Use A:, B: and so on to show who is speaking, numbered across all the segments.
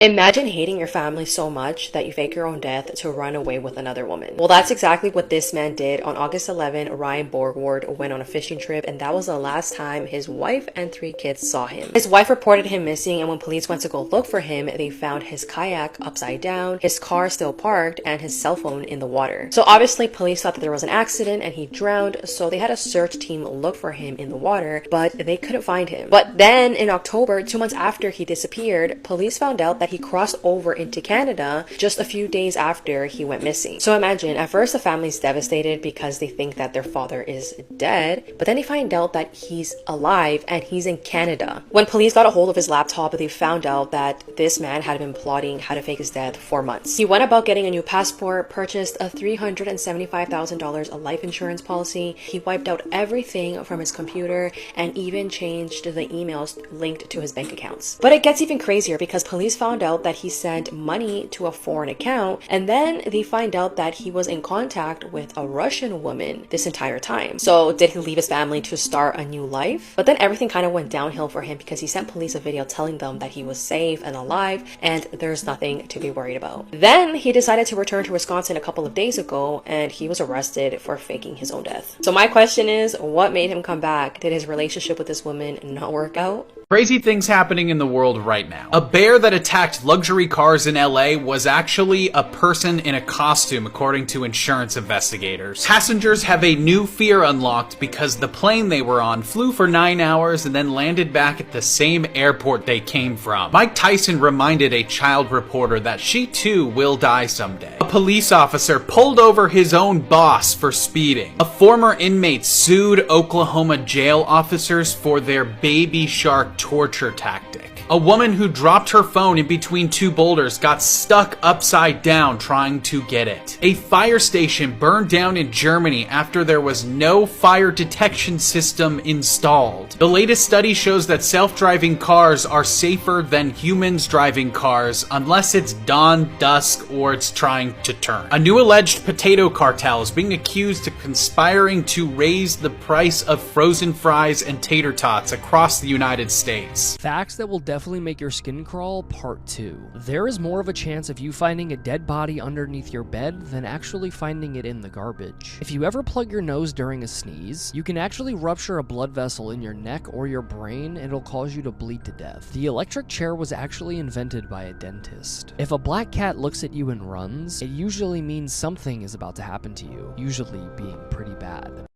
A: Imagine hating your family so much that you fake your own death to run away with another woman. Well, that's exactly what this man did. On August 11, Ryan Borgward went on a fishing trip, and that was the last time his wife and 3 kids saw him. His wife reported him missing, and when police went to go look for him, they found his kayak upside down, his car still parked, and his cell phone in the water. So obviously, police thought that there was an accident and he drowned, so they had a search team look for him in the water, but they couldn't find him. But then in October, 2 months after he disappeared, police found out that he crossed over into Canada just a few days after he went missing. So imagine, at first the family's devastated because they think that their father is dead, but then they find out that he's alive and he's in Canada. When police got a hold of his laptop, they found out that this man had been plotting how to fake his death for months. He went about getting a new passport, purchased a $375,000 life insurance policy. He wiped out everything from his computer and even changed the emails linked to his bank accounts. But it gets even crazier because police found out that he sent money to a foreign account, and then they find out that he was in contact with a Russian woman this entire time. So did he leave his family to start a new life? But then everything kind of went downhill for him because he sent police a video telling them that he was safe and alive and there's nothing to be worried about. Then he decided to return to Wisconsin a couple of days ago, and he was arrested for faking his own death. So my question is, what made him come back? Did his relationship with this woman not work out?
B: Crazy things happening in the world right now. A bear that attacked luxury cars in LA was actually a person in a costume, according to insurance investigators. Passengers have a new fear unlocked because the plane they were on flew for 9 hours and then landed back at the same airport they came from. Mike Tyson reminded a child reporter that she too will die someday. A police officer pulled over his own boss for speeding. A former inmate sued Oklahoma jail officers for their baby shark torture tactic. A woman who dropped her phone in between 2 boulders got stuck upside down trying to get it. A fire station burned down in Germany after there was no fire detection system installed. The latest study shows that self-driving cars are safer than humans driving cars unless it's dawn, dusk, or it's trying to turn. A new alleged potato cartel is being accused of conspiring to raise the price of frozen fries and tater tots across the United States.
C: Facts that will definitely make your skin crawl, part 2. There is more of a chance of you finding a dead body underneath your bed than actually finding it in the garbage. If you ever plug your nose during a sneeze, you can actually rupture a blood vessel in your neck or your brain, and it'll cause you to bleed to death. The electric chair was actually invented by a dentist. If a black cat looks at you and runs, it usually means something is about to happen to you, usually being pretty bad.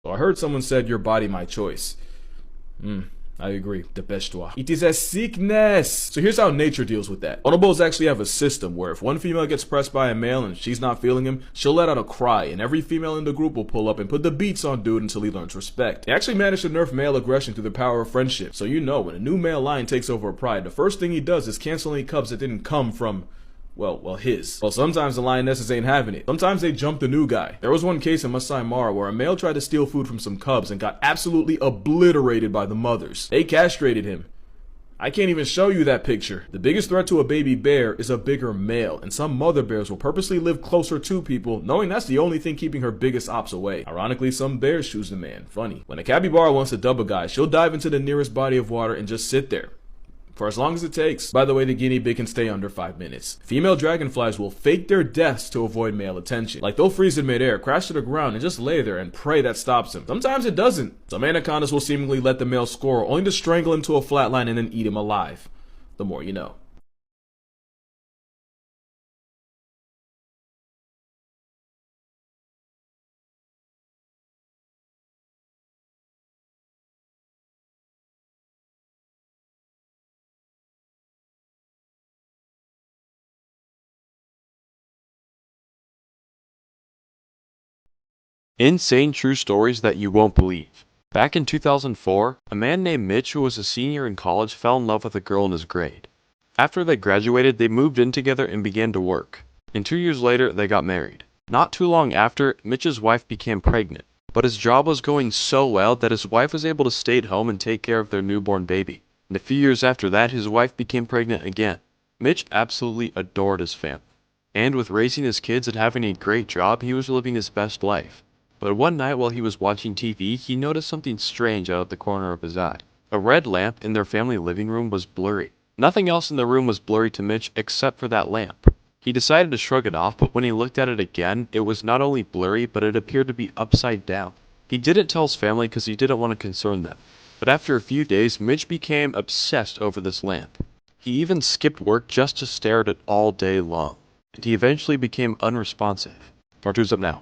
D: So I heard someone said your body, my choice. I agree. Dépêche-toi. It is a sickness. So here's how nature deals with that. Bonobos actually have a system where if one female gets pressed by a male and she's not feeling him, she'll let out a cry, and every female in the group will pull up and put the beats on dude until he learns respect. They actually managed to nerf male aggression through the power of friendship. So you know, when a new male lion takes over a pride, the first thing he does is cancel any cubs that didn't come from his. Well, sometimes the lionesses ain't having it. Sometimes they jump the new guy. There was one case in Masai Mara where a male tried to steal food from some cubs and got absolutely obliterated by the mothers. They castrated him. I can't even show you that picture. The biggest threat to a baby bear is a bigger male, and some mother bears will purposely live closer to people, knowing that's the only thing keeping her biggest ops away. Ironically, some bears choose the man. Funny. When a capybara wants to dub a guy, she'll dive into the nearest body of water and just sit there for as long as it takes. By the way, the guinea pig can stay under 5 minutes. Female dragonflies will fake their deaths to avoid male attention. Like, they'll freeze in midair, crash to the ground, and just lay there and pray that stops them. Sometimes it doesn't. Some anacondas will seemingly let the male score, only to strangle him to a flatline and then eat him alive. The more you know.
E: Insane true stories that you won't believe. Back in 2004, a man named Mitch who was a senior in college fell in love with a girl in his grade. After they graduated, they moved in together and began to work. And 2 years later, they got married. Not too long after, Mitch's wife became pregnant. But his job was going so well that his wife was able to stay at home and take care of their newborn baby. And a few years after that, his wife became pregnant again. Mitch absolutely adored his family. And with raising his kids and having a great job, he was living his best life. But one night while he was watching TV, he noticed something strange out of the corner of his eye. A red lamp in their family living room was blurry. Nothing else in the room was blurry to Mitch except for that lamp. He decided to shrug it off, but when he looked at it again, it was not only blurry, but it appeared to be upside down. He didn't tell his family because he didn't want to concern them. But after a few days, Mitch became obsessed over this lamp. He even skipped work just to stare at it all day long. And he eventually became unresponsive. Part 2's up now.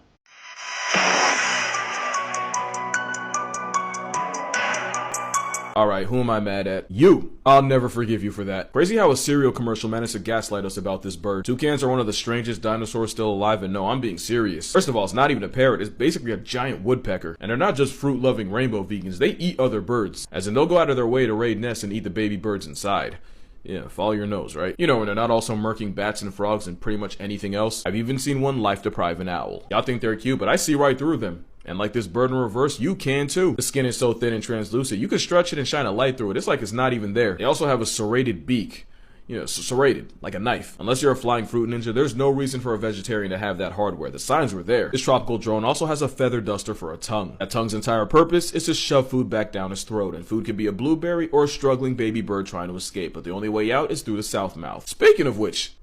D: Alright, who am I mad at? You! I'll never forgive you for that. Crazy how a cereal commercial managed to gaslight us about this bird. Toucans are one of the strangest dinosaurs still alive, and no, I'm being serious. First of all, it's not even a parrot, it's basically a giant woodpecker. And they're not just fruit-loving rainbow vegans, they eat other birds. As in, they'll go out of their way to raid nests and eat the baby birds inside. Yeah, follow your nose, right? You know, and they're not also murking bats and frogs and pretty much anything else. I've even seen one life-deprive an owl. Y'all think they're cute, but I see right through them. And like this bird in reverse, you can too. The skin is so thin and translucent, you can stretch it and shine a light through it. It's like it's not even there. They also have a serrated beak. You know, serrated, like a knife. Unless you're a flying fruit ninja, there's no reason for a vegetarian to have that hardware. The signs were there. This tropical drone also has a feather duster for a tongue. That tongue's entire purpose is to shove food back down his throat, and food could be a blueberry or a struggling baby bird trying to escape, but the only way out is through the south mouth. Speaking of which,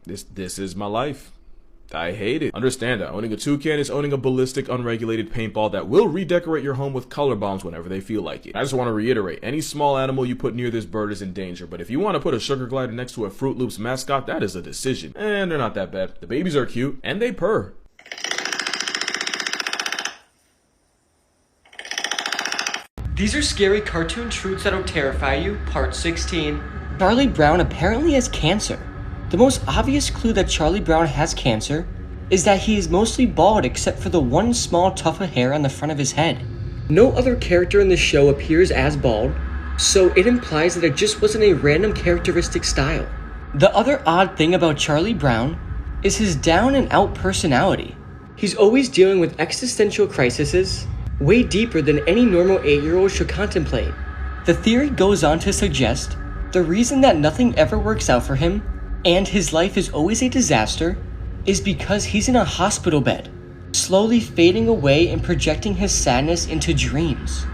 D: this is my life. I hate it. Understand that owning a toucan is owning a ballistic, unregulated paintball that will redecorate your home with color bombs whenever they feel like it. I just want to reiterate, any small animal you put near this bird is in danger, but if you want to put a sugar glider next to a Fruit Loops mascot, that is a decision. And they're not that bad. The babies are cute, and they purr.
F: These are scary cartoon truths that'll terrify you, part 16. Charlie Brown apparently has cancer. The most obvious clue that Charlie Brown has cancer is that he is mostly bald except for the one small tuft of hair on the front of his head. No other character in the show appears as bald, so it implies that it just wasn't a random characteristic style. The other odd thing about Charlie Brown is his down and out personality. He's always dealing with existential crises, way deeper than any normal 8-year-old should contemplate. The theory goes on to suggest the reason that nothing ever works out for him and his life is always a disaster is because he's in a hospital bed, slowly fading away and projecting his sadness into dreams.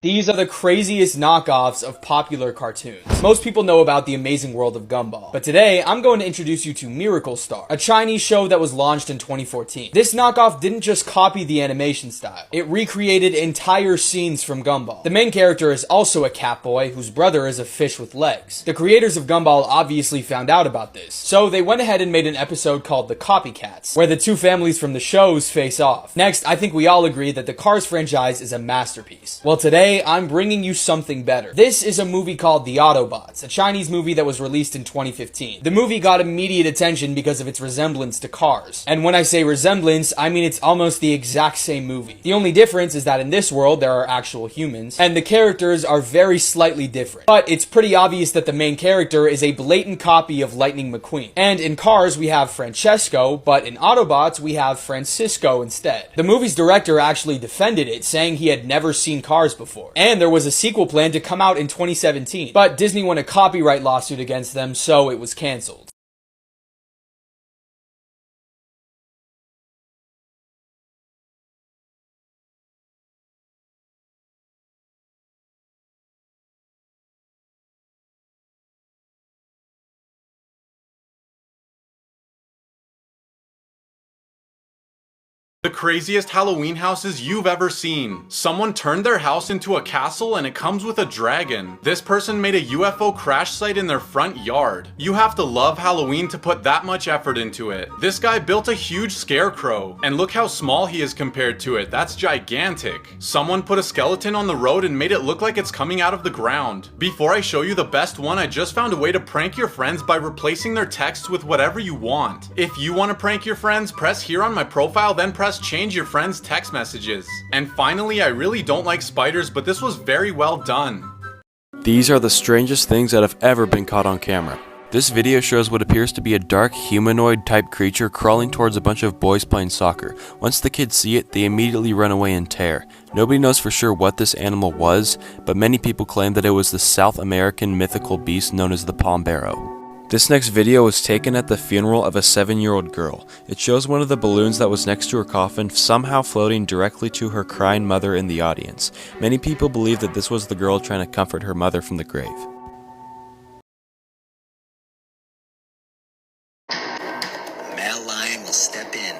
G: These are the craziest knockoffs of popular cartoons. Most people know about The Amazing World of Gumball, but today I'm going to introduce you to Miracle Star, a Chinese show that was launched in 2014. This knockoff didn't just copy the animation style, it recreated entire scenes from Gumball. The main character is also a cat boy whose brother is a fish with legs. The creators of Gumball obviously found out about this, so they went ahead and made an episode called The Copycats, where the two families from the shows face off. Next, I think we all agree that the Cars franchise is a masterpiece. Well, today I'm bringing you something better. This is a movie called The Autobots, a Chinese movie that was released in 2015. The movie got immediate attention because of its resemblance to Cars. And when I say resemblance, I mean it's almost the exact same movie. The only difference is that in this world there are actual humans, and the characters are very slightly different. But it's pretty obvious that the main character is a blatant copy of Lightning McQueen. And in Cars we have Francesco, but in Autobots we have Francisco instead. The movie's director actually defended it, saying he had never seen Cars before. And there was a sequel planned to come out in 2017, but Disney won a copyright lawsuit against them, so it was cancelled.
H: The craziest Halloween houses you've ever seen. Someone turned their house into a castle and it comes with a dragon. This person made a UFO crash site in their front yard. You have to love Halloween to put that much effort into it. This guy built a huge scarecrow, and look how small he is compared to it. That's gigantic. Someone put a skeleton on the road and made it look like it's coming out of the ground. Before I show you the best one, I just found a way to prank your friends by replacing their texts with whatever you want. If you want to prank your friends, press here on my profile, then press change your friends' text messages. And finally, I really don't like spiders, but this was very well done.
E: These are the strangest things that have ever been caught on camera. This video shows what appears to be a dark humanoid type creature crawling towards a bunch of boys playing soccer. Once the kids see it, they immediately run away in terror. Nobody knows for sure what this animal was, but many people claim that it was the South American mythical beast known as the Pombero. This next video was taken at the funeral of a 7-year-old girl. It shows one of the balloons that was next to her coffin somehow floating directly to her crying mother in the audience. Many people believe that this was the girl trying to comfort her mother from the grave.
I: Male lion will step in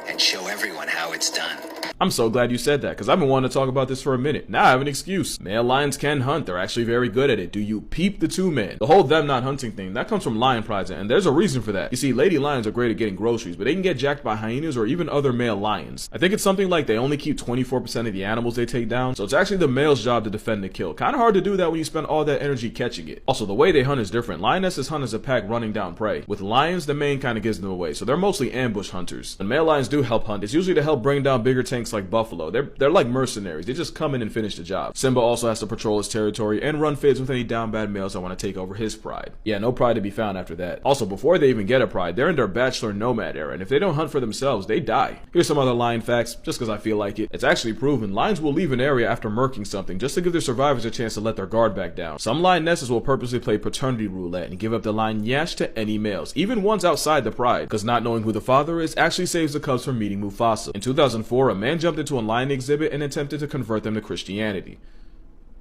I: and show everyone how it's done.
D: I'm so glad you said that, because I've been wanting to talk about this for a minute. Now I have an excuse. Male lions can hunt. They're actually very good at it. Do you peep the two men? The whole them not hunting thing, that comes from lion pride, and there's a reason for that. You see, lady lions are great at getting groceries, but they can get jacked by hyenas or even other male lions. I think it's something like they only keep 24% of the animals they take down, so it's actually the male's job to defend the kill. Kind of hard to do that when you spend all that energy catching it. Also, the way they hunt is different. Lionesses hunt as a pack running down prey. With lions, the mane kind of gives them away, so they're mostly ambush hunters. When male lions do help hunt, it's usually to help bring down bigger tanks like buffalo. They're like mercenaries. They just come in and finish the job. Simba also has to patrol his territory and run fades with any down bad males that want to take over his pride. Yeah, no pride to be found after that. Also, before they even get a pride, they're in their bachelor nomad era, and if they don't hunt for themselves, they die. Here's some other lion facts, just because I feel like it. It's actually proven lions will leave an area after murking something just to give their survivors a chance to let their guard back down. Some lionesses will purposely play paternity roulette and give up the lion yash to any males, even ones outside the pride, because not knowing who the father is actually saves the cubs from meeting Mufasa. In 2004, a man jumped into a lion exhibit and attempted to convert them to Christianity.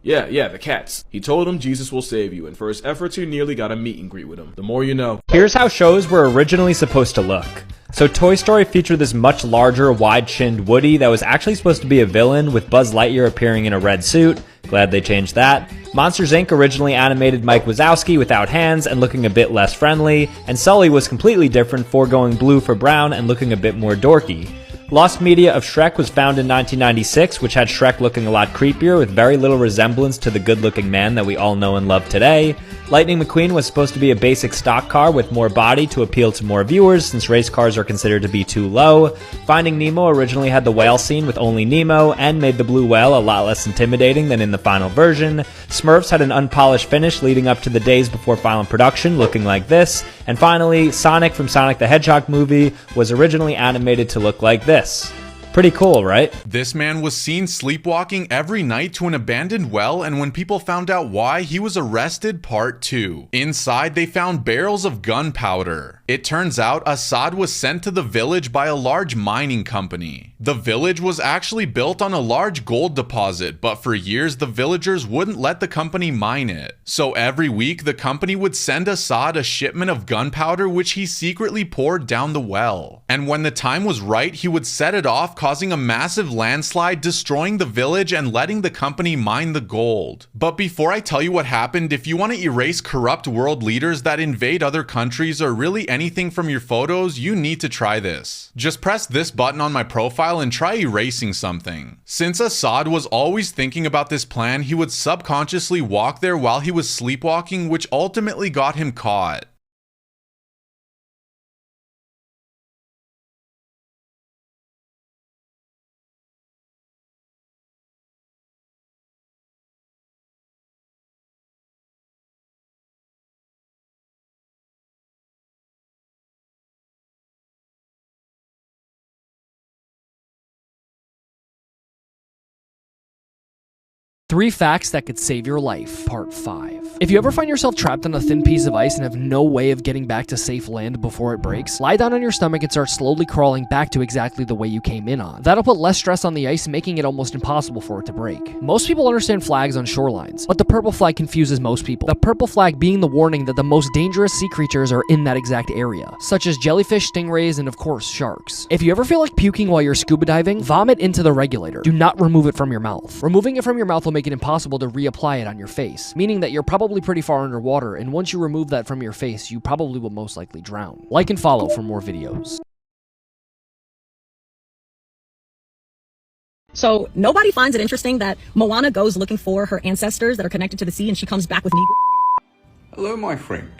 D: Yeah, the cats. He told them Jesus will save you, and for his efforts he nearly got a meet and greet with him. The more you know.
J: Here's how shows were originally supposed to look. So Toy Story featured this much larger, wide-chinned Woody that was actually supposed to be a villain, with Buzz Lightyear appearing in a red suit. Glad they changed that. Monsters Inc. originally animated Mike Wazowski without hands and looking a bit less friendly, and Sully was completely different, foregoing blue for brown and looking a bit more dorky. Lost media of Shrek was found in 1996, which had Shrek looking a lot creepier with very little resemblance to the good-looking man that we all know and love today. Lightning McQueen was supposed to be a basic stock car with more body to appeal to more viewers, since race cars are considered to be too low. Finding Nemo originally had the whale scene with only Nemo, and made the blue whale a lot less intimidating than in the final version. Smurfs had an unpolished finish leading up to the days before final production, looking like this. And finally, Sonic from Sonic the Hedgehog movie was originally animated to look like this. Pretty cool, right?
H: This man was seen sleepwalking every night to an abandoned well, and when people found out why, he was arrested. Part 2. Inside, they found barrels of gunpowder. It turns out Assad was sent to the village by a large mining company. The village was actually built on a large gold deposit, but for years the villagers wouldn't let the company mine it. So every week the company would send Assad a shipment of gunpowder, which he secretly poured down the well. And when the time was right, he would set it off, causing a massive landslide, destroying the village and letting the company mine the gold. But before I tell you what happened, if you want to erase corrupt world leaders that invade other countries or really anything from your photos, you need to try this. Just press this button on my profile and try erasing something. Since Assad was always thinking about this plan, he would subconsciously walk there while he was sleepwalking, which ultimately got him caught.
C: Three facts that could save your life, part 5. If you ever find yourself trapped on a thin piece of ice and have no way of getting back to safe land before it breaks, lie down on your stomach and start slowly crawling back to exactly the way you came in on. That'll put less stress on the ice, making it almost impossible for it to break. Most people understand flags on shorelines, but the purple flag confuses most people. The purple flag being the warning that the most dangerous sea creatures are in that exact area, such as jellyfish, stingrays, and of course, sharks. If you ever feel like puking while you're scuba diving, vomit into the regulator. Do not remove it from your mouth. Removing it from your mouth will make it impossible to reapply it on your face, meaning that you're probably pretty far underwater, and once you remove that from your face, you probably will most likely drown. Like and follow for more videos.
K: So nobody finds it interesting that Moana goes looking for her ancestors that are connected to the sea, and she comes back with Negro.
L: Hello, my friend.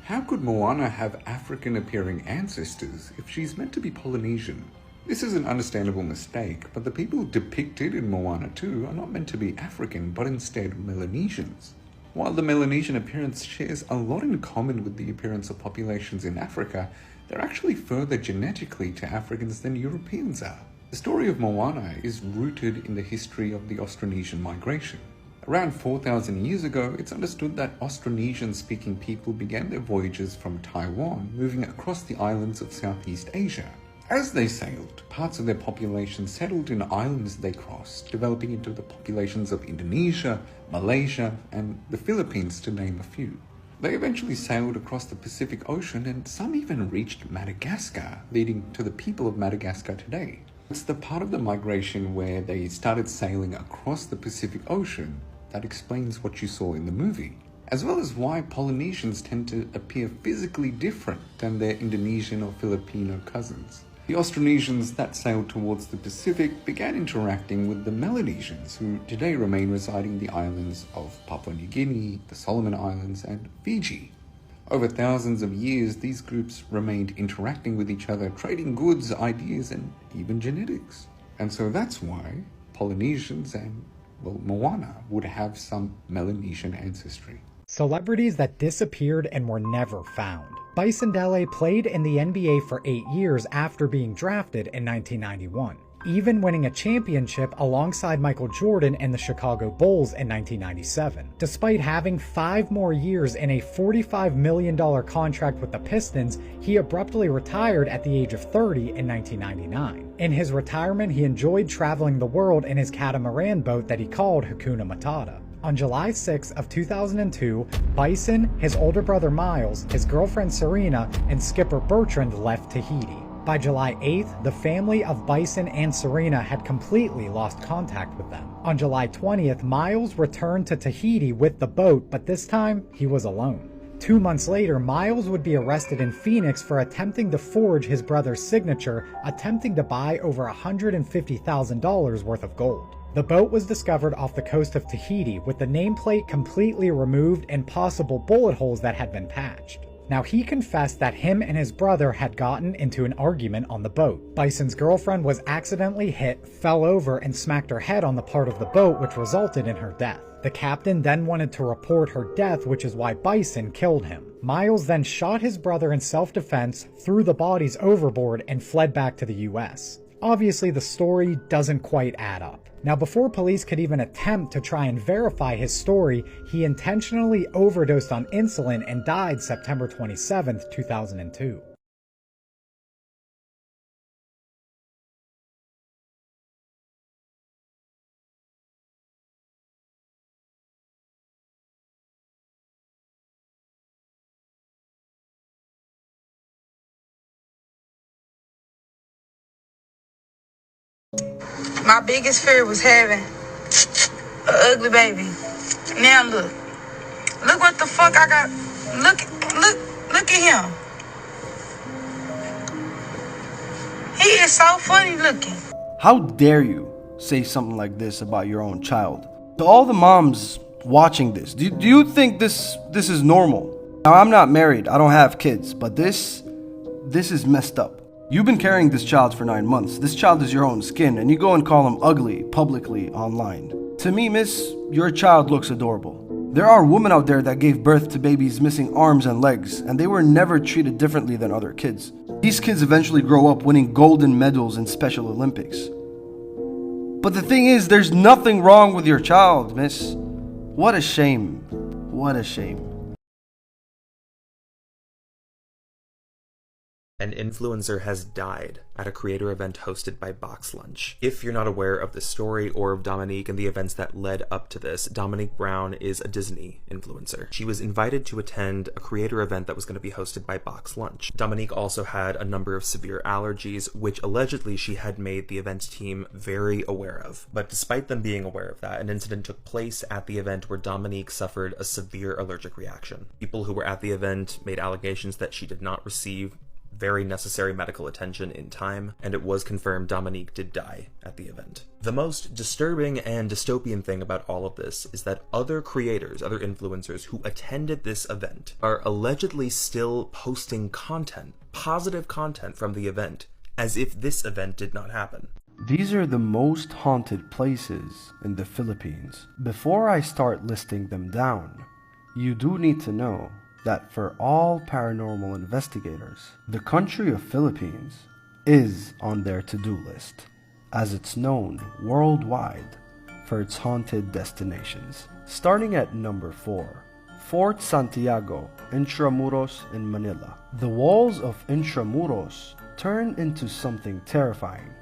L: How could Moana have African-appearing ancestors if she's meant to be Polynesian? This is an understandable mistake, but the people depicted in Moana 2 are not meant to be African, but instead Melanesians. While the Melanesian appearance shares a lot in common with the appearance of populations in Africa, they're actually further genetically to Africans than Europeans are. The story of Moana is rooted in the history of the Austronesian migration. Around 4,000 years ago, it's understood that Austronesian-speaking people began their voyages from Taiwan, moving across the islands of Southeast Asia. As they sailed, parts of their population settled in islands they crossed, developing into the populations of Indonesia, Malaysia, and the Philippines, to name a few. They eventually sailed across the Pacific Ocean, and some even reached Madagascar, leading to the people of Madagascar today. It's the part of the migration where they started sailing across the Pacific Ocean that explains what you saw in the movie, as well as why Polynesians tend to appear physically different than their Indonesian or Filipino cousins. The Austronesians that sailed towards the Pacific began interacting with the Melanesians, who today remain residing in the islands of Papua New Guinea, the Solomon Islands, and Fiji. Over thousands of years, these groups remained interacting with each other, trading goods, ideas, and even genetics. And so that's why Polynesians and, well, Moana would have some Melanesian ancestry.
M: Celebrities that disappeared and were never found. Bison Dele played in the NBA for 8 years after being drafted in 1991, even winning a championship alongside Michael Jordan and the Chicago Bulls in 1997. Despite having 5 more years in a $45 million contract with the Pistons, he abruptly retired at the age of 30 in 1999. In his retirement, he enjoyed traveling the world in his catamaran boat that he called Hakuna Matata. On July 6 of 2002, Bison, his older brother Miles, his girlfriend Serena, and skipper Bertrand left Tahiti. By July 8th, the family of Bison and Serena had completely lost contact with them. On July 20th, Miles returned to Tahiti with the boat, but this time, he was alone. 2 months later, Miles would be arrested in Phoenix for attempting to forge his brother's signature, attempting to buy over $150,000 worth of gold. The boat was discovered off the coast of Tahiti with the nameplate completely removed and possible bullet holes that had been patched. Now, he confessed that him and his brother had gotten into an argument on the boat. Bison's girlfriend was accidentally hit, fell over, and smacked her head on the part of the boat, which resulted in her death. The captain then wanted to report her death, which is why Bison killed him. Miles then shot his brother in self-defense, threw the bodies overboard, and fled back to the US. Obviously, the story doesn't quite add up. Now, before police could even attempt to try and verify his story, he intentionally overdosed on insulin and died September 27, 2002.
N: My biggest fear was having an ugly baby. Now look what the fuck I got. Look at him. He is so funny looking.
O: How dare you say something like this about your own child? To all the moms watching this, do you think this is normal? Now, I'm not married, I don't have kids, but this is messed up. You've been carrying this child for 9 months. This child is your own skin, and you go and call him ugly publicly online. To me, miss, your child looks adorable. There are women out there that gave birth to babies missing arms and legs, and they were never treated differently than other kids. These kids eventually grow up winning golden medals in Special Olympics. But the thing is, there's nothing wrong with your child, miss. What a shame. What a shame.
P: An influencer has died at a creator event hosted by Box Lunch. If you're not aware of this story or of Dominique and the events that led up to this, Dominique Brown is a Disney influencer. She was invited to attend a creator event that was going to be hosted by Box Lunch. Dominique also had a number of severe allergies, which allegedly she had made the event team very aware of. But despite them being aware of that, an incident took place at the event where Dominique suffered a severe allergic reaction. People who were at the event made allegations that she did not receive very necessary medical attention in time, and it was confirmed Dominique did die at the event. The most disturbing and dystopian thing about all of this is that other creators, other influencers who attended this event are allegedly still posting content, positive content from the event, as if this event did not happen.
O: These are the most haunted places in the Philippines. Before I start listing them down, you do need to know that for all paranormal investigators, the country of Philippines is on their to-do list, as it's known worldwide for its haunted destinations. Starting at number 4, Fort Santiago, Intramuros in Manila. The walls of Intramuros turn into something terrifying,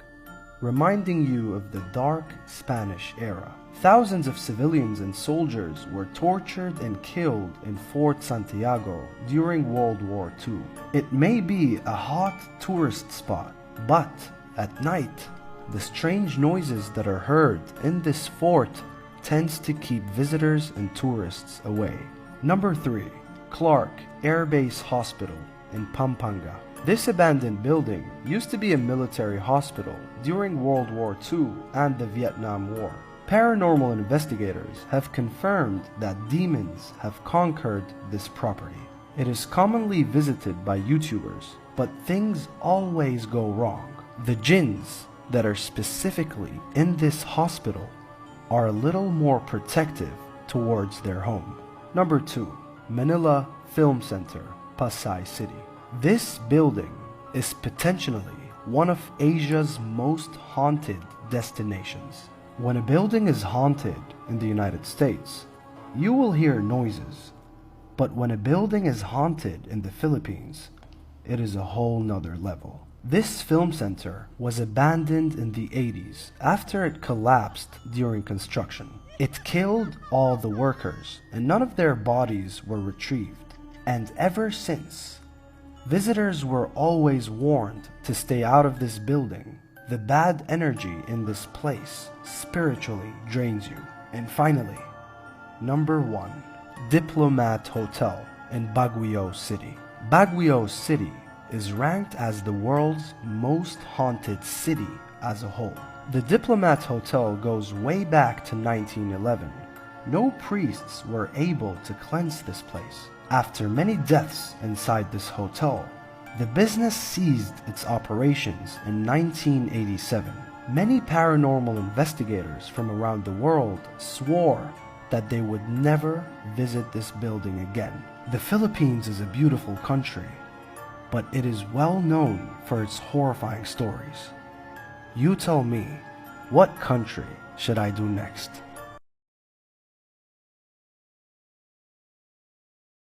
O: reminding you of the dark Spanish era. Thousands of civilians and soldiers were tortured and killed in Fort Santiago during World War II. It may be a hot tourist spot, but at night, the strange noises that are heard in this fort tends to keep visitors and tourists away. Number 3, Clark Air Base Hospital in Pampanga. This abandoned building used to be a military hospital during World War II and the Vietnam War. Paranormal investigators have confirmed that demons have conquered this property. It is commonly visited by YouTubers, but things always go wrong. The jinns that are specifically in this hospital are a little more protective towards their home. Number 2, Manila Film Center, Pasay City. This building is potentially one of Asia's most haunted destinations. When a building is haunted in the United States, you will hear noises. But when a building is haunted in the Philippines, it is a whole nother level. This film center was abandoned in the 80s after it collapsed during construction. It killed all the workers and none of their bodies were retrieved. And ever since, visitors were always warned to stay out of this building. The bad energy in this place spiritually drains you. And finally, number 1, Diplomat Hotel in Baguio City. Baguio City is ranked as the world's most haunted city as a whole. The Diplomat Hotel goes way back to 1911. No priests were able to cleanse this place. After many deaths inside this hotel, the business ceased its operations in 1987. Many paranormal investigators from around the world swore that they would never visit this building again. The Philippines is a beautiful country, but it is well known for its horrifying stories. You tell me, what country should I do next?